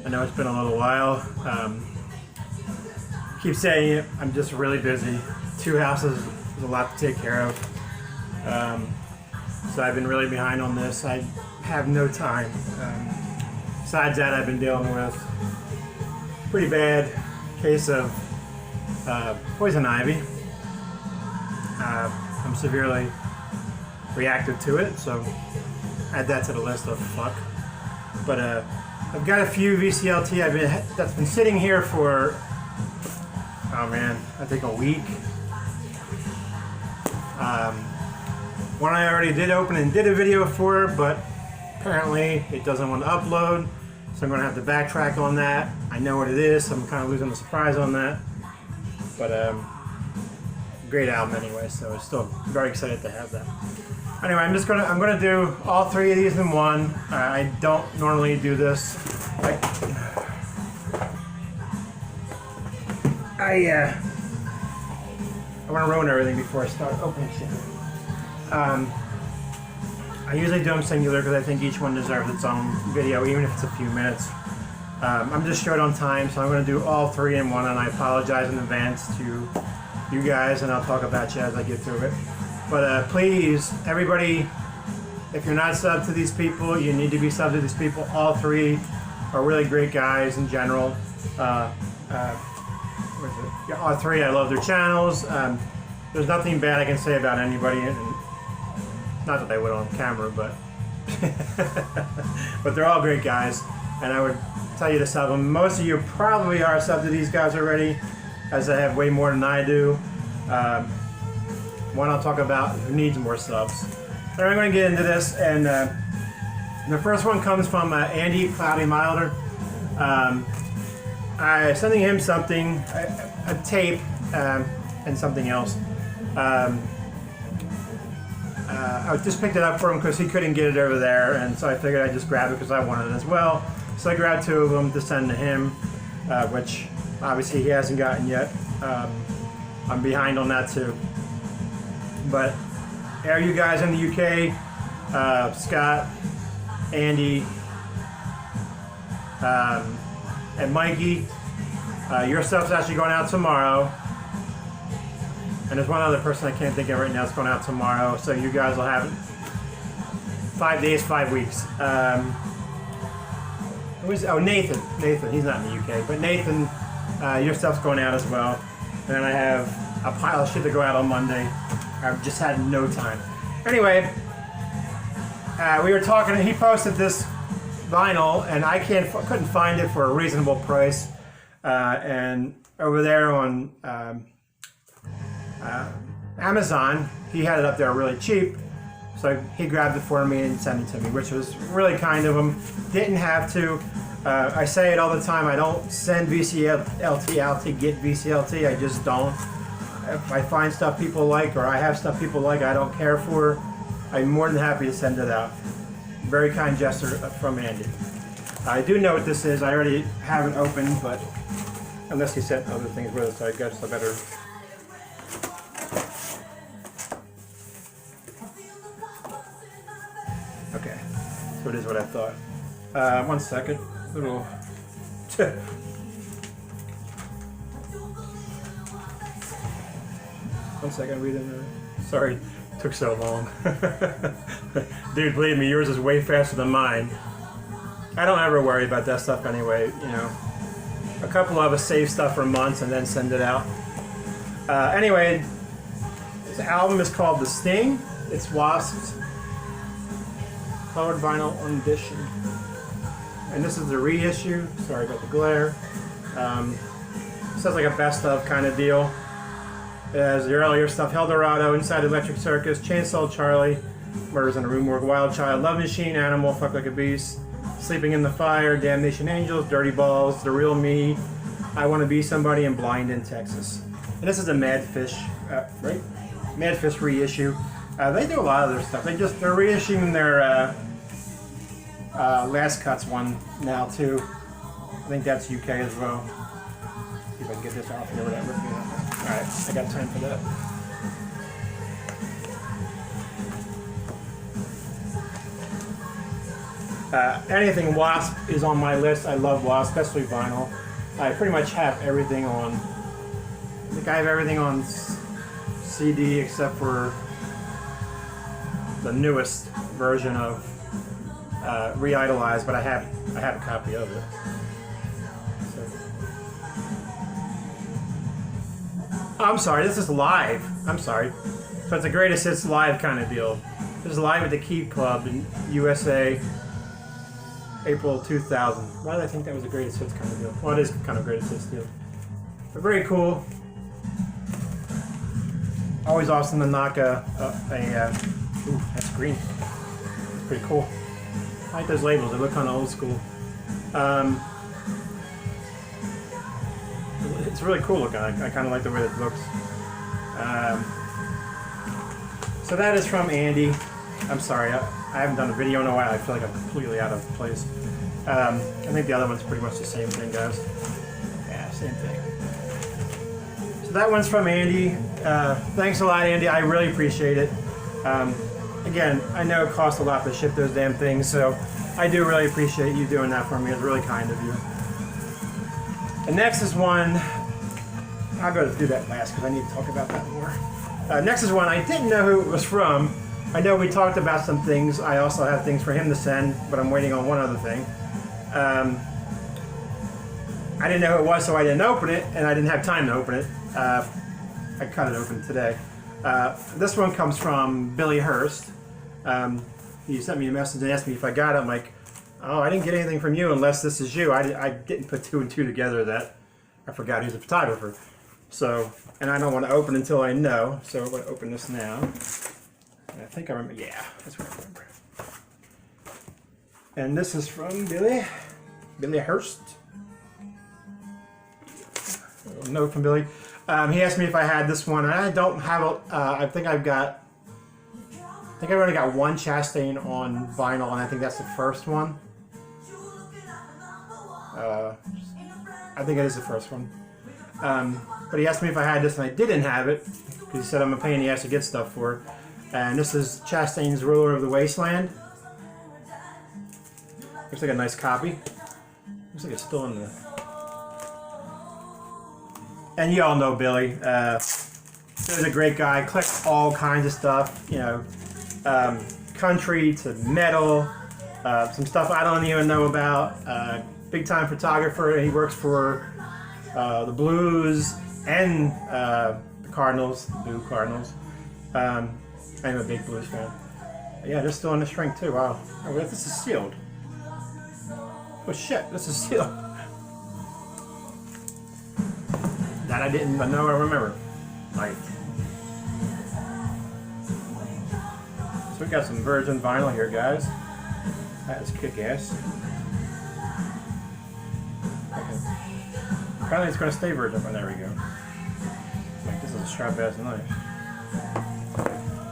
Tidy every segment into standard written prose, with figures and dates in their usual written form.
I know it's been a little while. Keep saying it, I'm just really busy. 2 houses is a lot to take care of. So I've been really behind on this. I have no time. Besides that, I've been dealing with a pretty bad case of poison ivy. I'm severely reactive to it, so add that to the list of fuck. But I've got a few VCLT that's been sitting here for, oh man, I think a week. One I already did open and did a video for, but apparently it doesn't want to upload, so I'm going to have to backtrack on that. I know what it is, so I'm kind of losing the surprise on that. But great album anyway, so I'm still very excited to have that. Anyway, I'm gonna do all 3 of these in one. I don't normally do this. I want to ruin everything before I start opening shit. I usually do them singular because I think each one deserves its own video, even if it's a few minutes. I'm just short on time, so I'm going to do all 3 in one, and I apologize in advance to you guys, and I'll talk about you as I get through it. But please, everybody, if you're not subbed to these people, you need to be subbed to these people. All 3 are really great guys in general. Where is it? Yeah, all 3, I love their channels. There's nothing bad I can say about anybody, and not that I would on camera, but but they're all great guys, and I would tell you to sub them. Most of you probably are subbed to these guys already, as I have way more than I do. One I'll talk about who needs more subs. But I'm going to get into this, and the first one comes from Andy Cloudy Milder. I'm sending him something, a tape, and something else. I just picked it up for him because he couldn't get it over there, and so I figured I'd just grab it because I wanted it as well. So I grabbed 2 of them to send to him, which obviously he hasn't gotten yet. I'm behind on that too. But are you guys in the UK, Scott, Andy, and Mikey, your stuff's actually going out tomorrow. And there's one other person I can't think of right now that's going out tomorrow, so you guys will have it 5 days, 5 weeks. Oh, Nathan, he's not in the UK, but Nathan, your stuff's going out as well. And then I have a pile of shit to go out on Monday. I've just had no time. Anyway, we were talking, and he posted this vinyl, and I couldn't find it for a reasonable price. And over there on Amazon, he had it up there really cheap, so he grabbed it for me and sent it to me, which was really kind of him. Didn't have to. I say it all the time, I don't send VCLT out to get VCLT, I just don't. If I find stuff people like, or I have stuff people like I don't care for, I'm more than happy to send it out. Very kind gesture from Andy. I do know what this is, I already have it opened, but unless he sent other things with it, so I guess I better. Okay, so it is what I thought. 1 second. Little. One second, read in there. Sorry, took so long. Dude, believe me, yours is way faster than mine. I don't ever worry about that stuff anyway, you know. A couple of us save stuff for months and then send it out. Anyway, this album is called The Sting. It's Wasp's colored vinyl edition. And this is the reissue. Sorry about the glare. This is like a best of kind of deal. It has the earlier stuff: Eldorado, Inside Electric Circus, Chainsaw Charlie, Murders in a Rue Morgue, Wild Child, Love Machine, Animal, Fuck Like a Beast, Sleeping in the Fire, Damnation Angels, Dirty Balls, The Real Me, I Want to Be Somebody, and Blind in Texas. And this is a Madfish, right? Madfish reissue. They do a lot of their stuff. They're reissuing their Last Cuts one now too. I think that's UK as well. See if I can get this off here without ripping it up. Alright, I got time for that. Anything Wasp is on my list. I love Wasp, especially vinyl. I pretty much have everything on. I think I have everything on CD except for the newest version of Re-Idolized, but I have a copy of it. So. Oh, I'm sorry, this is live. I'm sorry. So it's a greatest hits live kind of deal. This is live at the Key Club in USA, April 2000. Why did I think that was a greatest hits kind of deal? Well, it is kind of greatest hits deal. But very cool. Always awesome to knock ooh, that's green. That's pretty cool. I like those labels. They look kind of old school. It's really cool looking. I kind of like the way it looks. So that is from Andy. I'm sorry, I haven't done a video in a while. I feel like I'm completely out of place. I think the other one's pretty much the same thing, guys. Yeah, same thing. So that one's from Andy. Thanks a lot, Andy. I really appreciate it. Again, I know it costs a lot to ship those damn things, so I do really appreciate you doing that for me. It's really kind of you. The next is one, I'll go do that last because I need to talk about that more. Next is one I didn't know who it was from. I know we talked about some things. I also have things for him to send, but I'm waiting on one other thing. I didn't know who it was, so I didn't open it, and I didn't have time to open it. I cut it open today. This one comes from Billy Hurst. He sent me a message and asked me if I got it. I'm like, oh, I didn't get anything from you unless this is you. I didn't put two and two together that I forgot he's a photographer. So, and I don't want to open until I know. So I'm going to open this now. And I think I remember. Yeah, that's what I remember. And this is from Billy Hurst. A note from Billy. He asked me if I had this one, and I don't have it. I think I've only got one Chastain on vinyl, and I think that's the first one. I think it is the first one. But he asked me if I had this, and I didn't have it, because he said I'm a pain in the ass to get stuff for. And this is Chastain's Ruler of the Wasteland. Looks like a nice copy. Looks like it's still in the... And you all know Billy. He's a great guy. Collects all kinds of stuff, you know, country to metal, some stuff I don't even know about. Big time photographer. He works for the Blues and the Cardinals, Blue Cardinals. I'm a big Blues fan. Yeah, they're still in the shrink too. Wow. Oh, this is sealed. Oh shit, this is sealed. That I didn't know or remember. Like, so we got some virgin vinyl here, guys. That is kick-ass. Okay. Apparently it's going to stay virgin, but there we go. Like, this is a sharp-ass knife.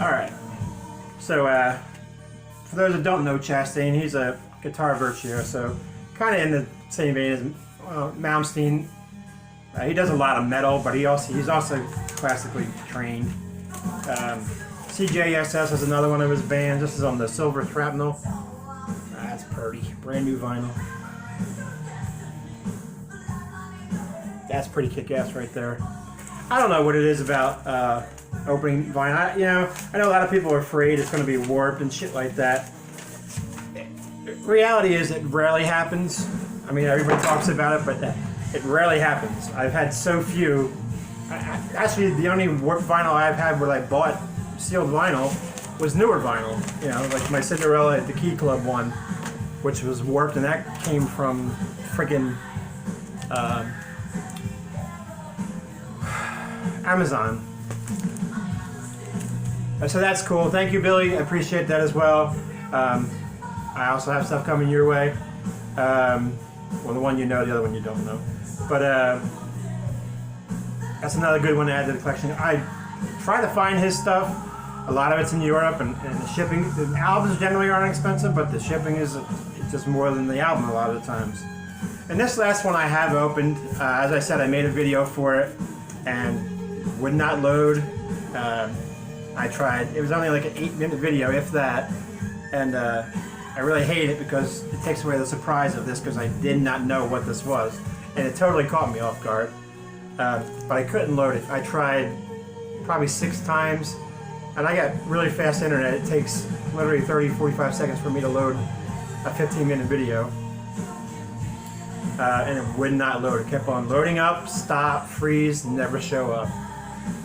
Alright. So, for those that don't know Chastain, he's a guitar virtuoso. Kind of in the same vein as Malmsteen. He does a lot of metal, but he's also classically trained. CJSS is another one of his bands. This is on the Silver Shrapnel. That's pretty. Brand new vinyl. That's pretty kick-ass right there. I don't know what it is about opening vinyl. I know a lot of people are afraid it's going to be warped and shit like that. Reality is it rarely happens. I mean, everybody talks about it, but it rarely happens. I've had so few. Actually, the only warped vinyl I've had where I bought sealed vinyl was newer vinyl. You know, like my Cinderella at the Key Club one, which was warped, and that came from friggin' Amazon. So that's cool. Thank you, Billy. I appreciate that as well. I also have stuff coming your way. Well, the one you know, the other one you don't know. But that's another good one to add to the collection. I try to find his stuff. A lot of it's in Europe, and the shipping. The albums generally aren't expensive, but the shipping is just more than the album a lot of the times. And this last one I have opened. As I said, I made a video for it, and would not load. I tried. It was only like an 8-minute video, if that. And I I really hate it because it takes away the surprise of this, because I did not know what this was, and it totally caught me off guard. But I couldn't load it. I tried probably 6 times, and I got really fast internet. It takes literally 30-45 seconds for me to load a 15-minute video, and it would not load. It kept on loading up, stop, freeze, never show up.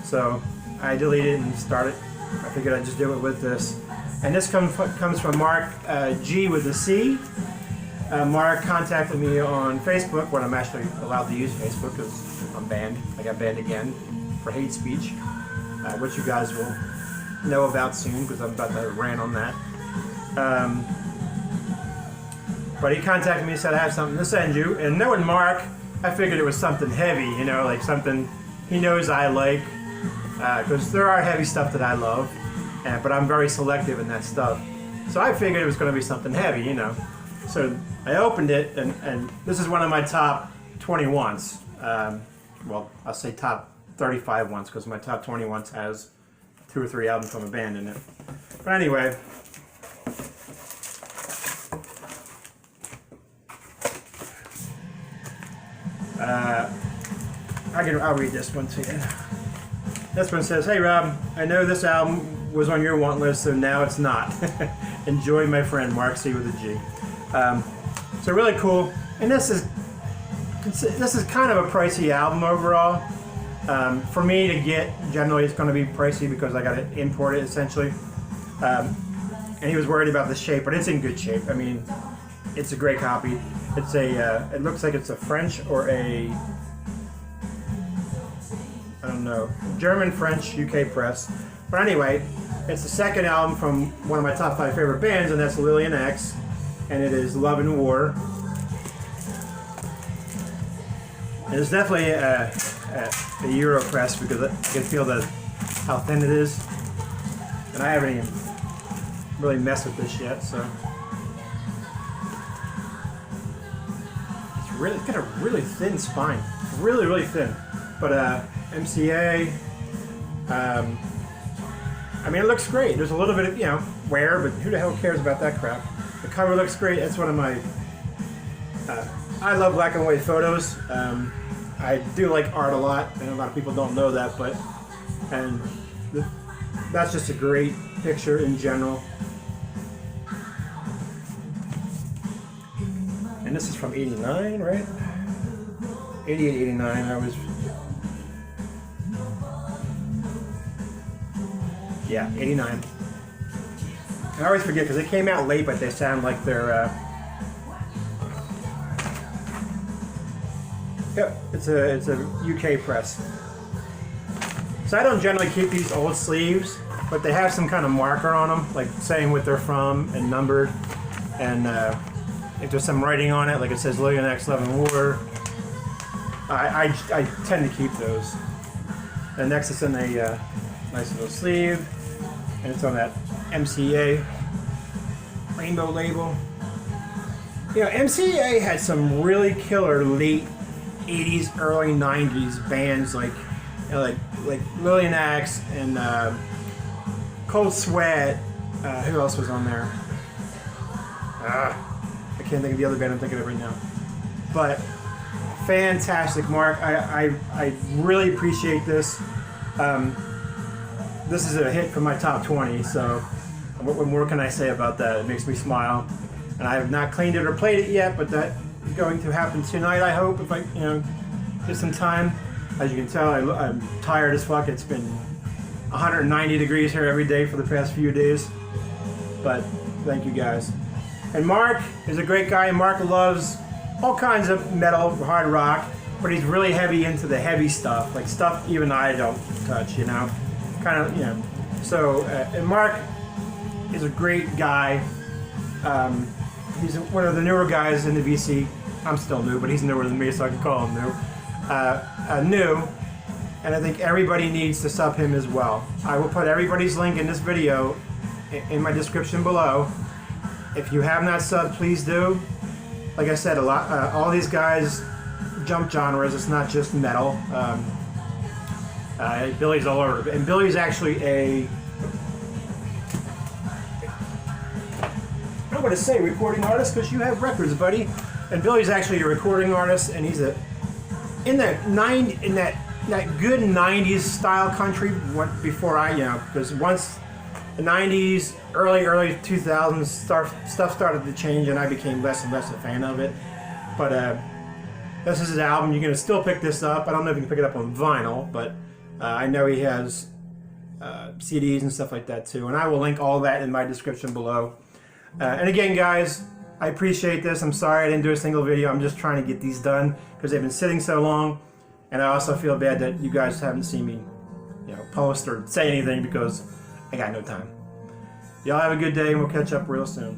So I deleted it and started. I figured I'd just do it with this. And this comes from Marc G with a C. Marc contacted me on Facebook, when I'm actually allowed to use Facebook because I'm banned. I got banned again for hate speech, which you guys will know about soon because I'm about to rant on that. But he contacted me and said, I have something to send you. And knowing Marc, I figured it was something heavy, you know, like something he knows I like, because there are heavy stuff that I love, but I'm very selective in that stuff. So I figured it was going to be something heavy, you know. So I opened it, and this is one of my top 20 ones. Well, I'll say top 35 ones, because my top 20 ones has 2 or 3 albums from a band in it. But anyway, I'll read this one to you. This one says, "Hey Rob, I know this album was on your want list, so now it's not. Enjoy, my friend, Marc C with a G." So really cool, and this is kind of a pricey album overall. For me to get, generally it's going to be pricey because I got to import it essentially. And he was worried about the shape, but it's in good shape. I mean, it's a great copy. It's a, it looks like it's a French or a, I don't know, German-French UK press. But anyway, it's the second album from one of my top 5 favorite bands, and that's Lillian X, and it is Love and War. And it's definitely a Euro press because I can feel how thin it is, and I haven't even really messed with this yet, so. It's got a really thin spine, really, really thin. But MCA, I mean, it looks great. There's a little bit of, you know, wear, but who the hell cares about that crap? The cover looks great. That's one of my, I love black and white photos. I do like art a lot, and a lot of people don't know that, but, and that's just a great picture in general. And this is from 89, right? 88, 89, I was... Yeah, 89. I always forget because they came out late, but they sound like they're... Yep, it's a UK press. So I don't generally keep these old sleeves, but they have some kind of marker on them, like saying what they're from and numbered. And if there's some writing on it, like it says Lillian X, Love and War, I tend to keep those. And next it's in a nice little sleeve, and it's on that MCA rainbow label. You know, MCA had some really killer late 80s, early 90s bands like, you know, like Lillian X and Cold Sweat. Who else was on there? I can't think of the other band I'm thinking of right now. But fantastic, Marc. I really appreciate this. This is a hit from my top 20, so what more can I say about that? It makes me smile. And I have not cleaned it or played it yet, but that is going to happen tonight, I hope, if I, you know, get some time. As you can tell, I'm tired as fuck. It's been 190 degrees here every day for the past few days. But thank you guys. And Marc is a great guy. Marc loves all kinds of metal, hard rock, but he's really heavy into the heavy stuff, like stuff even I don't touch, you know, kind of, you know. So, and Marc is a great guy. He's one of the newer guys in the VC. I'm still new, but he's newer than me, so I can call him new. And I think everybody needs to sub him as well. I will put everybody's link in this video in my description below. If you have not subbed, please do. Like I said, all these guys jump genres. It's not just metal. Billy's all over, and Billy's actually a. I don't what to say, recording artist, because you have records, buddy. And Billy's actually a recording artist, and he's in that good 90s style country before because once the 90s, early 2000s stuff started to change, and I became less and less a fan of it. But this is his album. You're going to still pick this up. I don't know if you can pick it up on vinyl, but I know he has CDs and stuff like that too. And I will link all that in my description below. And again, guys, I appreciate this. I'm sorry I didn't do a single video. I'm just trying to get these done because they've been sitting so long. And I also feel bad that you guys haven't seen me, post or say anything because I got no time. Y'all have a good day, and we'll catch up real soon.